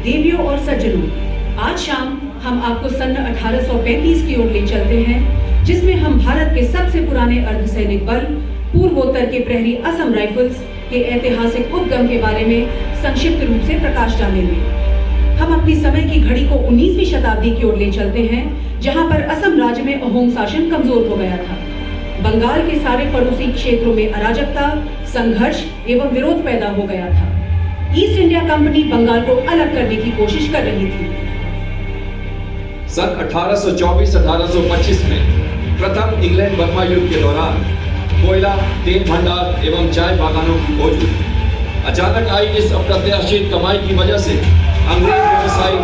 देवियों और सज्जनों, आज शाम हम आपको सन 1835 की ओर ले चलते हैं, जिसमें हम भारत के सबसे पुराने अर्धसैनिक बल पूर्वोत्तर के प्रहरी असम राइफल्स के ऐतिहासिक उद्गम के बारे में संक्षिप्त रूप से प्रकाश डालेंगे। हम अपनी समय की घड़ी को 19वीं शताब्दी की ओर ले चलते हैं, जहां पर असम राज्य में अहोम शासन कमजोर हो गया था। बंगाल के सारे पड़ोसी क्षेत्रों में अराजकता, संघर्ष एवं विरोध पैदा हो गया था। ईस्ट इंडिया कंपनी बंगाल को अलग करने की कोशिश कर रही थी। सन 1824-1825 में प्रथम इंग्लैंड बर्मा युद्ध के दौरान कोयला, तेल भंडार एवं चाय बागानों की खोज हुई। अचानक आई इस अप्रत्याशित कमाई की वजह से अंग्रेज व्यवसायी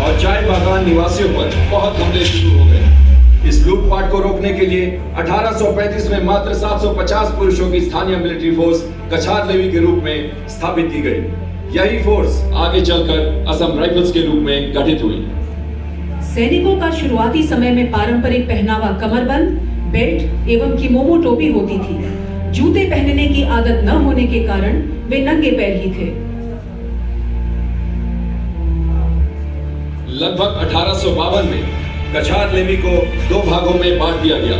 और चाय बागान निवासियों पर बहुत हमले शुरू हो गए। इस लूटपाट को रोकने के लिए 1835 में मात्र 750 पुरुषों की स्थानीय मिलिट्री फोर्स कछार लेवी के रूप में स्थापित की गई। यही फोर्स आगे चलकर असम राइफल्स के रूप में गठित हुई। सैनिकों का शुरुआती समय में पारंपरिक पहनावा कमरबंद, बेल्ट एवं किमोनो टोपी होती थी। जूते पहनने की आदत न होने के कारण वे नंगे पैर ही थे। लगभग 1852 में कछार लेवी को दो भागों में बांट दिया गया,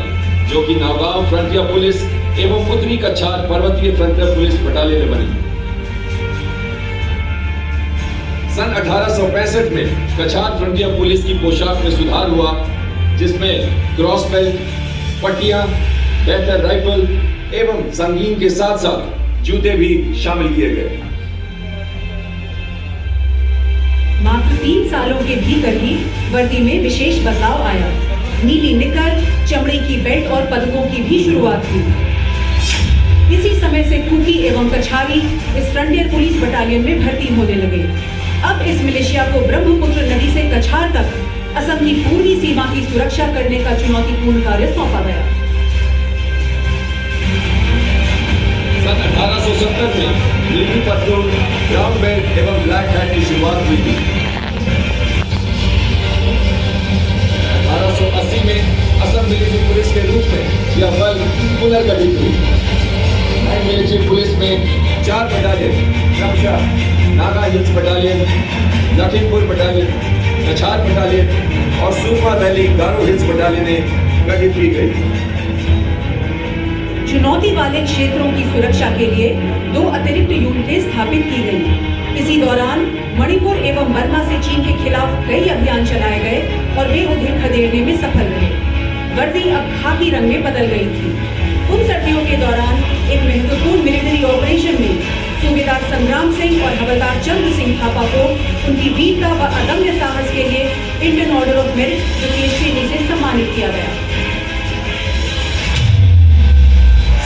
जो कि नागांव फ्रंटियर पुलिस एवं उत्तरी कछार पर्वतीय फ्रंटियर पुलिस बटालियन में बनी। सन 1865 में कछार फ्रंटियर पुलिस की पोशाक में सुधार हुआ, जिसमें क्रॉस बेल्ट, पट्टियां, बेहतर राइफल एवं संगीन के साथ साथ जूते भी शामिल किए गए। मात्र 3 सालों के भीतर ही वर्दी में विशेष बदलाव आया। नीली निकर, चमड़े की बेल्ट और पदकों की भी शुरुआत हुई। इसी समय से कुकी एवं कछारी इस फ्रंटियर पुलिस बटालियन में भर्ती होने लगे। अब इस मिलिशिया को ब्रह्मपुत्र नदी से कछार तक असम की पूर्वी सीमा की सुरक्षा करने का चुनौतीपूर्ण कार्य सौंपा गया। सन 1870 में नीली पतलून, ब्राउन बेल्ट एवं ब्लैक हैट की शुरुआत हुई थी। 1880 में असम मिलिट्री पुलिस के रूप में यह बल पुनर्गठित हुई। नई मिलिट्री पुलिस में 4 बटालियन क्रमशः Naga hills battalion, Lakhimpur battalion, कछार बटालियन और सूरमा वैली गारो हिल्स बटालियनें गठित की गई। चुनौती वाले क्षेत्रों की सुरक्षा के लिए 2 अतिरिक्त यूनिटें स्थापित की गई। इसी दौरान मणिपुर एवं बर्मा से चीन के खिलाफ कई अभियान चलाए गए और वे उन्हें खदेड़ने में सफल रहे। वर्दी अब खाकी रंग में बदल गई थी। उन सर्दियों के दौरान एक महत्वपूर्ण मिलिट्री ऑपरेशन में सूबेदार संग्राम सिंह और हवलदार चंद्र सिंह थापा को उनकी वीरता व अदम्य साहस के लिए इंडियन ऑर्डर ऑफ मेरिट द्वितीय श्रेणी से सम्मानित किया गया।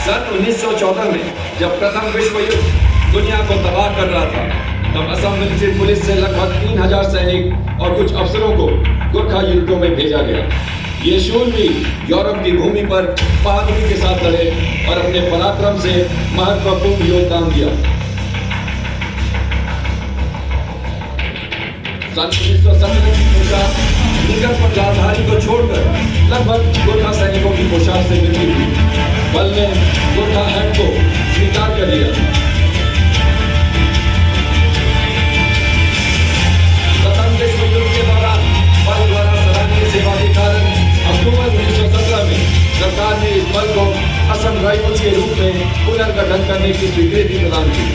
सन 1914 में जब प्रथम विश्व युद्ध दुनिया को तबाह कर रहा था, तब असम मिलिट्री पुलिस से लगभग 3000 सैनिक और कुछ अफसरों को गोरखा यूनिटों में भेजा गया। ये शूरवीर यूरोप की भूमि पर बहादुरी के साथ लड़े और अपने पराक्रम से महत्वपूर्ण योगदान दिया। सन 1917 की पोशाक निकर पर राजधानी को छोड़कर लगभग गोरखा सैनिकों की पोशाक से मिलती थी। बल ने गोरखा हैट को स्वीकार कर लिया। प्रथम विश्व युद्ध के दौरान बल द्वारा सराहनीय सेवा के कारण अक्टूबर 1917 में सरकार ने इस बल को असम राइफल्स के रूप में पुनर्गठन करने की स्वीकृति प्रदान की।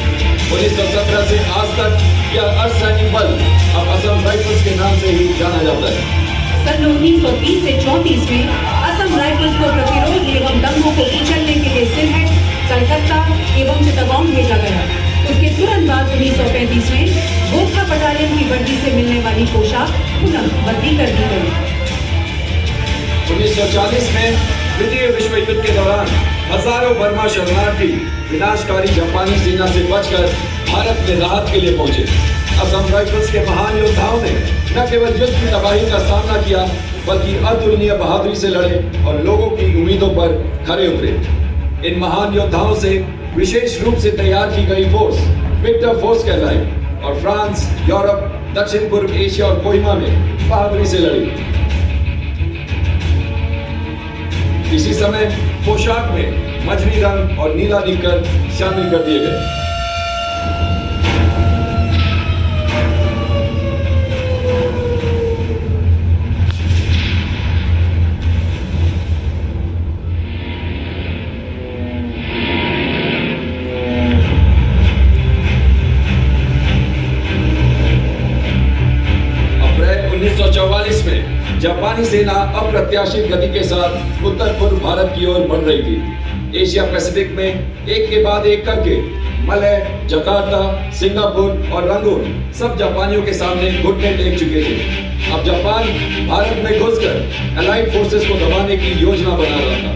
1917 से आज तक यह अर्धसैनिक बल अब असम राइफल्स के नाम से ही जाना जाता है। सन 1930 से 34 में असम राइफल्स को प्रतिरोध एवं दंगों को कुचलने के लिए सिलहट, कलकत्ता एवं चित्तौड़ भेजा गया। उसके तुरंत बाद 1935 में गोरखा बटालियन की वर्दी से मिलने वाली पोशाक पुनः बदली कर दी गई। 1940 में द्वितीय विश्व युद्ध के दौरान हजारों बर्मा शरणार्थी विनाशकारी जापानी सेना से बचकर भारत में राहत के लिए पहुंचे। असम राइफल्स के महान योद्धाओं ने न केवल युद्ध की तबाही का सामना किया, बल्कि अतुलनीय बहादुरी से लड़े और लोगों की उम्मीदों पर खरे उतरे। इन महान योद्धाओं से विशेष रूप से तैयार की गई फोर्स विक्टर फोर्स कहलाई और फ्रांस, यूरोप, दक्षिण पूर्व एशिया और कोहिमा में बहादुरी से लड़ी। इसी समय पोशाक में मजरी रंग और नीला लिखकर शामिल कर दिए गए। अप्रैल 1944 में जापानी सेना अप्रत्याशित गति के साथ उत्तर पूर्व भारत की ओर बढ़ रही थी। एशिया पैसिफिक में एक के बाद एक करके मलय, जकार्ता, सिंगापुर और रंगून सब जापानियों के सामने घुटने टेक चुके थे। अब जापान भारत में घुसकर अलाइड फोर्सेस को दबाने की योजना बना रहा था।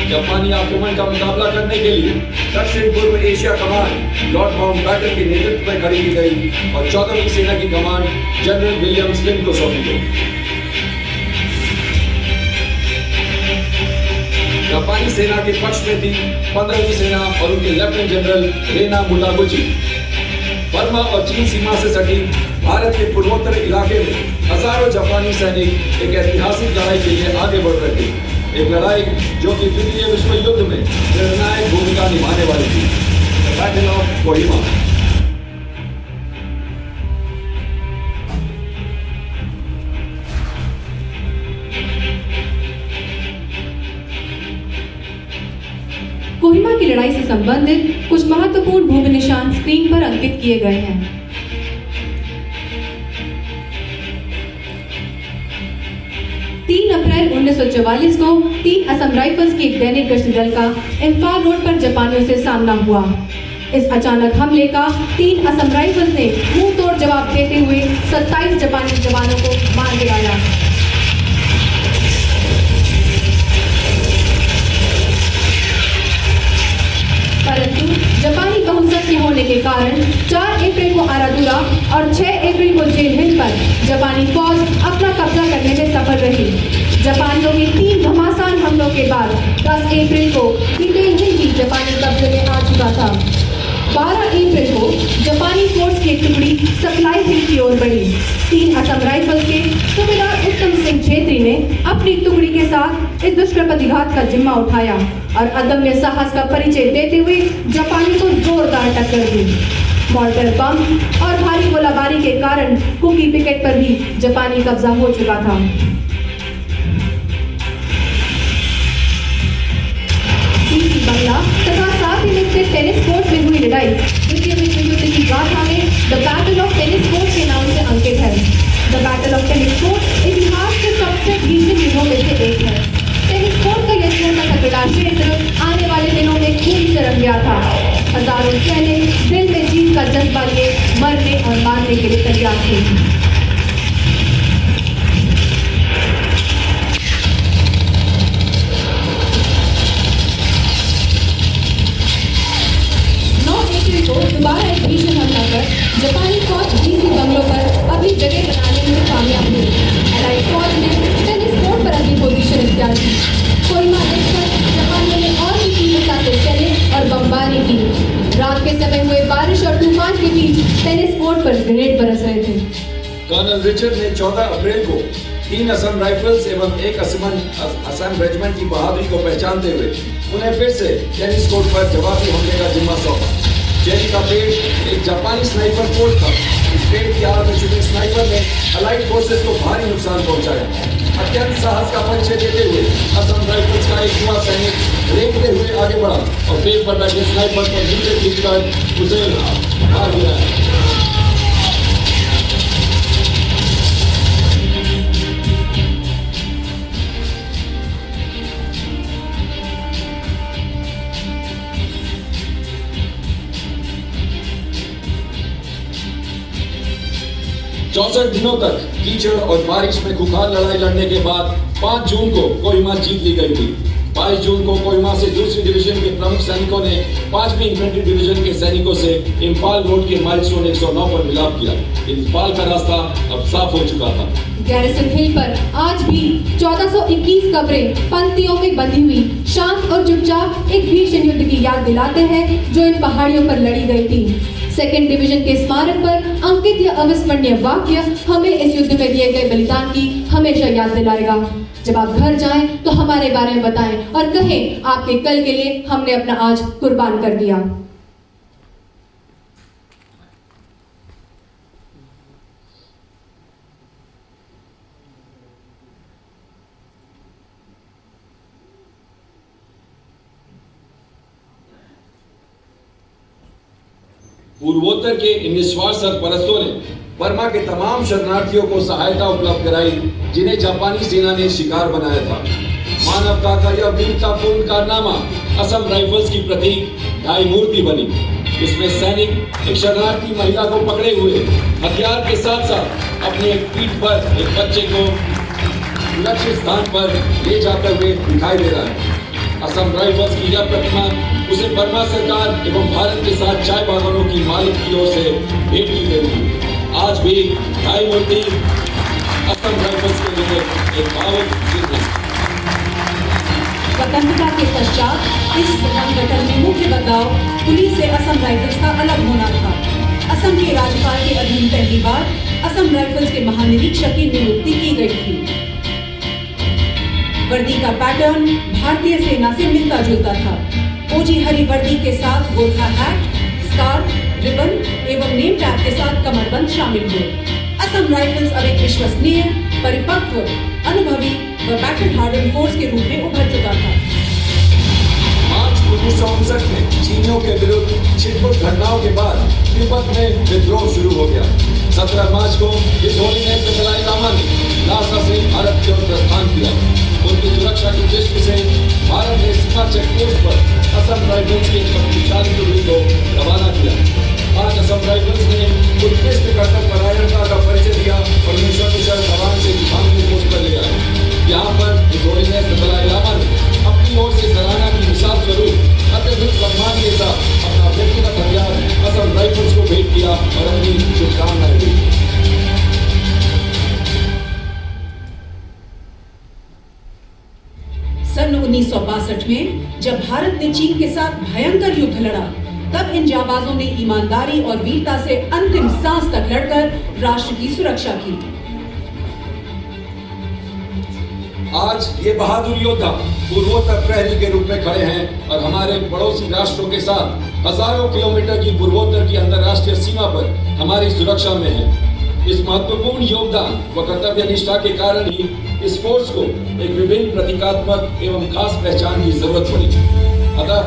जापानी आक्रमण का मुकाबला करने के लिए दक्षिण पूर्व एशिया कमान लॉर्ड माउंटबैटन के नेतृत्व में खड़ी की गई और 14वीं सेना की कमान जनरल विलियम स्लिम को सौंपी गई। जापानी सेना के पक्ष में थी 15वीं सेना और उनके लेफ्टिनेंट जनरल रेना मुटागुची। बर्मा और चीन सीमा से सटी भारत के पूर्वोत्तर इलाके में हजारों जापानी सैनिक एक ऐतिहासिक लड़ाई के लिए आगे बढ़ रहे थे। एक लड़ाई जो कि द्वितीय विश्व युद्ध में निर्णायक भूमिका निभाने वाली थी, बैटल ऑफ कोहिमा। कोहिमा की लड़ाई से संबंधित कुछ महत्वपूर्ण भूमि निशान स्क्रीन पर अंकित किए गए हैं। 3 अप्रैल 1944 को 3 असम राइफल्स की एक दैनिक गश्ती दल का इम्फाल रोड पर जापानियों से सामना हुआ। इस अचानक हमले का 3 असम राइफल्स ने मुंह तोड़ जवाब देते हुए 27 जापानी जवानों को मार गिराया। परंतु जापानी बहुसंख्य होने के कारण 4 अप्रैल को आरादुरा और 6 अप्रैल को जेल हिंद पर जापानी फौज अपना कब्जा करने में सफल रही। जापानियों के 3 घमासान हमलों के बाद 10 अप्रैल को जेल हिंद भी जापानी कब्जे में आ चुका था। 12 अप्रैल को जापानी फोर्स की एक टुकड़ी सप्लाई हिल की ओर बढ़ी। 3 असम राइफल्स के सूबेदार उत्तम सिंह छेत्री ने अपनी टुकड़ी के साथ इस दुष्कर प्रतिघात का जिम्मा उठाया और अदम्य साहस का परिचय देते हुए जापानी को जोरदार टक्कर दी। मॉर्टर बम और भारी गोलाबारी के कारण कुकी पिकेट पर भी जापानी कब्जा हो चुका था। बंगला तथा साथ ही में टेनिस कोर्ट में हुई लड़ाई द्वितीय विश्व युद्ध की गाथा में the battle of tennis court के नाम से अंकित है। The battle of tennis court इतिहास के सबसे भीषण युद्धों में से एक है। टेनिस कोर्ट का यह छोटा सा कड़ा क्षेत्र आने वाले दिनों में खून से रंग गया था। हजारों सैनिक दिल में जीत का जज्बा लिए मरने और मारने के लिए तैयार थे। 9 अप्रैल को दोबारा एक भीषण हमला कर जापानी फौज डीसी बंगलों पर अपनी जगह बनाने में कामयाब हुई। अलाइड फौज ने टेनिस कोर्ट पर अपनी पोजीशन इख्तियार की। कोहिमा देखकर जापानियों ने और भी तीव्रता से चले और बमबारी की। रात के समय हुए बारिश और तूफान के बीच टेनिस कोर्ट पर ग्रेनेड बरस रहे थे। कर्नल रिचर्ड ने 14 अप्रैल को 3 असम राइफल्स एवं एक असम रेजिमेंट की बहादुरी को पहचानते हुए उन्हें फिर से टेनिस कोर्ट पर जवाबी हमले का जिम्मा सौंपा। जेल का पेट एक जापानी स्नाइपर पोस्ट था। इस पेट की आड़ में छुपे स्नाइपर ने अलाइड फोर्सेस को भारी नुकसान पहुंचाया। अत्यंत साहस का परिचय देते हुए असम राइफल्स का एक युवा सैनिक रेंगते हुए आगे बढ़ा और पेट पर बैठे स्नाइपर को नीचे खींचकर उसे मार गिराया। चौसठ दिनों तक कीचड़ और बारिश में खुखार लड़ाई लड़ने के बाद 5 जून को कोहिमा जीत ली गई थी। 22 जून को कोहिमा से दूसरी डिवीजन के प्रमुख सैनिकों ने 5वीं इन्फेंट्री डिवीजन के सैनिकों से इम्फाल रोड के माइलस्टोन 109 पर मिलाप किया। इम्फाल का रास्ता अब साफ हो चुका था। गैरिसन हिल पर आज भी 1421 कब्रें पंक्तियों में बंधी हुई शांत और चुपचाप एक भीषण युद्ध की याद दिलाते हैं जो इन पहाड़ियों पर लड़ी गई थी। सेकेंड डिवीजन के स्मारक पर अंकित यह अविस्मरणीय वाक्य हमें इस युद्ध में दिए गए बलिदान की हमेशा याद दिलाएगा। जब आप घर जाएं तो हमारे बारे में बताएं और कहें आपके कल के लिए हमने अपना आज कुर्बान कर दिया। पूर्वोत्तर के इन निस्वार्थ सरपरस्तों ने बर्मा के तमाम शरणार्थियों को सहायता उपलब्ध कराई जिन्हें जापानी सेना ने शिकार बनाया था। मानवता का यह वीरतापूर्ण कारनामा असम राइफल्स की प्रतीक ढाई मूर्ति बनी। इसमें सैनिक एक शरणार्थी महिला को पकड़े हुए हथियार के साथ साथ अपनी एक पीठ पर एक बच्चे को सुरक्षित स्थान पर ले जाते हुए दिखाई दे रहा है। असम राइफल्स की यह प्रतिमा उसे बर्मा सरकार एवं भारत के साथ चाय बागानों की मालिक की ओर से भेंट की गई थी। आज भी ढाई मूर्ति असम राइफल्स के लिए एक भावुक चिन्ह है। स्वतंत्रता के पश्चात इस संगठन में मुख्य बदलाव पुलिस से असम राइफल्स का अलग होना था। असम के राज्यपाल के अधीन पहली बार असम राइफल्स के महानिरीक्षक की नियुक्ति की गई थी। वर्दी का पैटर्न भारतीय सेना से मिलता जुलता था। फौजी हरी वर्दी के साथ गोरखा हैट, स्कार्फ, रिबन एवं नेम टैग के साथ कमरबंद शामिल हुए। असम राइफल्स अब एक विश्वसनीय, परिपक्व, अनुभवी व बैटल हार्डन फोर्स के रूप में उभर चुका था। मार्च 1959 में चीनियों के विरुद्ध छिटपुट घटनाओं के बाद तिब्बत में विद्रोह शुरू हो गया। 17 मार्च को हिज होलीनेस दलाई लामा ने लासा से भारत की ओर प्रस्थान किया। उनकी सुरक्षा की दृष्टि से भारत ने सीमा चेक पोस्ट पर असम राइफल्स के शक्तिशाली टुकड़ी को रवाना किया। आज असम राइफल्स ने उत्कृष्ट कर्तव्य परायणता का परिचय दिया और निशंक जवान से दिखाने पोस्ट पर ले आए। यहाँ पर हिज होलीनेस दलाई लामा ने अपनी ओर से सराहना की मिसाल स्वरूप अत्यधिक सम्मान के साथ अपना व्यक्तिगत हथियार असम राइफल्स को भेंट किया और अपनी शुभकामनाएं दी। सन 1962 में जब भारत ने चीन के साथ भयंकर युद्ध लड़ा, तब इन जाबाजों ने ईमानदारी और वीरता से अंतिम सांस तक लड़कर राष्ट्र की सुरक्षा की। आज ये बहादुर योद्धा पूर्वोत्तर प्रहरी के रूप में खड़े हैं और हमारे पड़ोसी राष्ट्रों के साथ हजारों किलोमीटर की पूर्वोत्तर की अंतर्राष्ट्रीय सीमा पर हमारी सुरक्षा में है। इस महत्वपूर्ण योगदान व कर्तव्य निष्ठा के कारण ही इस फोर्स को एक विभिन्न प्रतीकात्मक एवं खास पहचान की जरूरत पड़ी। अतः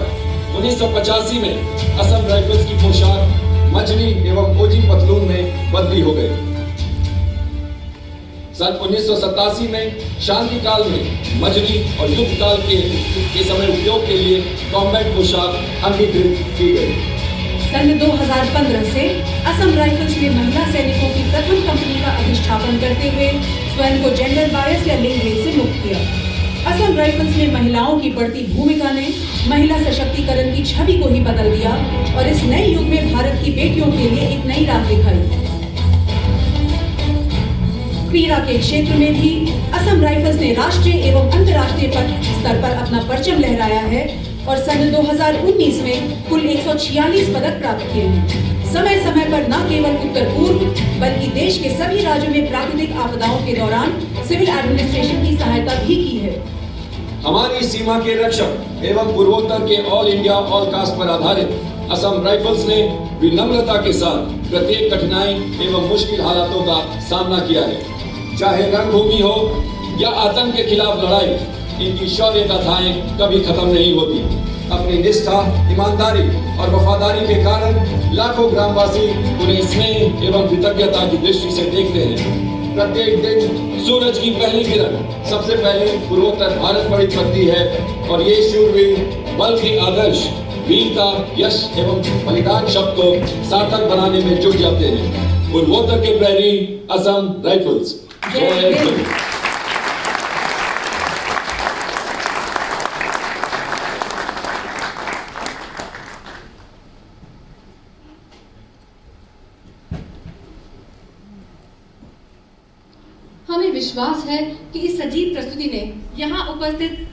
1985 में असम राइफल्स की पोशाक मजली एवं फौजी पतलून में बदली हो गई। सन 1987 में शांति काल में मजली और युद्ध काल के समय उपयोग के लिए कॉम्बैट पोशाक अंगीकृत की गई। सन 2015 से असम राइफल्स ने महिला सैनिकों की प्रथम कंपनी का अधिष्ठापन करते हुए स्वयं को जेंडर बायस या लिंग भेद से मुक्त किया। असम राइफल्स में महिलाओं की बढ़ती भूमिका ने महिला सशक्तिकरण की छवि को ही बदल दिया और इस नए युग में भारत की बेटियों के लिए एक नई राह दिखाई। क्रीड़ा के क्षेत्र में भी असम राइफल्स ने राष्ट्रीय एवं अंतर्राष्ट्रीय स्तर पर अपना परचम लहराया है और सन 2019 में कुल 146 पदक प्राप्त किए हैं। समय समय पर न केवल उत्तर पूर्व बल्कि देश के सभी राज्यों में प्राकृतिक आपदाओं के दौरान सिविल एडमिनिस्ट्रेशन की सहायता भी की है। हमारी सीमा के रक्षक एवं पूर्वोत्तर के ऑल इंडिया ऑल कास्ट पर आधारित असम राइफल्स ने विनम्रता के साथ प्रत्येक कठिनाई एवं मुश्किल हालातों का सामना किया है। चाहे रणभूमि हो या आतंक के खिलाफ लड़ाई, इनकी शौर्य गाथाएं कभी खत्म नहीं होती। अपनी निष्ठा, ईमानदारी और वफादारी के कारण लाखों ग्रामवासी उन्हें स्नेह एवं कृतज्ञता की दृष्टि से देखते हैं। प्रत्येक दिन सूरज की पहली किरण सबसे पहले पूर्वोत्तर भारत पर ही पड़ती है और ये शूरवीर बल के आदर्श, वीरता, यश एवं बलिदान शब्द को सार्थक बनाने में जुट जाते हैं। पूर्वोत्तर के प्रहरी असम राइफल्स। जय हिंद। हमें विश्वास है कि इस सजीव प्रस्तुति ने यहाँ उपस्थित